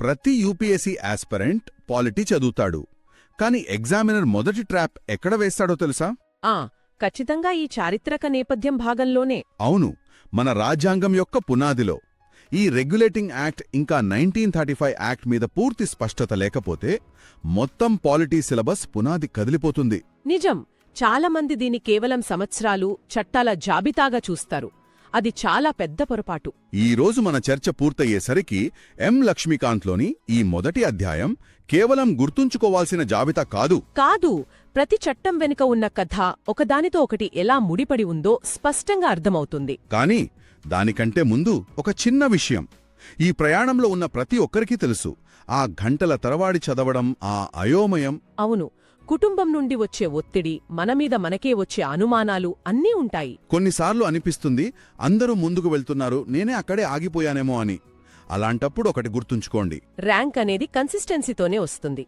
ప్రతి UPSC aspirant polity చదువుతాడు. కాని ఎగ్జామినర్ మొదటి ట్రాప్ ఎక్కడ వేస్తాడో తెలుసా? ఖచ్చితంగా ఈ చారిత్రక నేపథ్యం భాగంలోనే. అవును, మన రాజ్యాంగం యొక్క పునాదిలో. ఈ రెగ్యులేటింగ్ యాక్ట్ ఇంకా 1935 యాక్ట్ మీద పూర్తి స్పష్టత లేకపోతే మొత్తం పాలిటీ సిలబస్ పునాది కదిలిపోతుంది. నిజం. చాలామంది దీని కేవలం సంవత్సరాలు, చట్టాల జాబితాగా చూస్తారు. అది చాలా పెద్ద పొరపాటు. ఈరోజు మన చర్చ పూర్తయ్యేసరికి ఎం. లక్ష్మీకాంత్లోని ఈ మొదటి అధ్యాయం కేవలం గుర్తుంచుకోవాల్సిన జాబితా కాదు, ప్రతి చట్టం వెనుక ఉన్న కథ ఒకదానితో ఒకటి ఎలా ముడిపడి ఉందో స్పష్టంగా అర్థమవుతుంది. కానీ దానికంటే ముందు ఒక చిన్న విషయం ఈ ప్రయాణంలో ఉన్న ప్రతి ఒక్కరికీ తెలుసు. ఆ గంటల తరవాడి చదవడం, ఆ అయోమయం. అవును, కుటుంబం నుండి వచ్చే ఒత్తిడి, మనమీద మనకే వచ్చే అనుమానాలు అన్నీ ఉంటాయి. కొన్నిసార్లు అనిపిస్తుంది అందరూ ముందుకు వెళ్తున్నారు, నేనే అక్కడే ఆగిపోయానేమో అని. అలాంటప్పుడు ఒకటి గుర్తుంచుకోండి, ర్యాంక్ అనేది కన్సిస్టెన్సీతోనే వస్తుంది.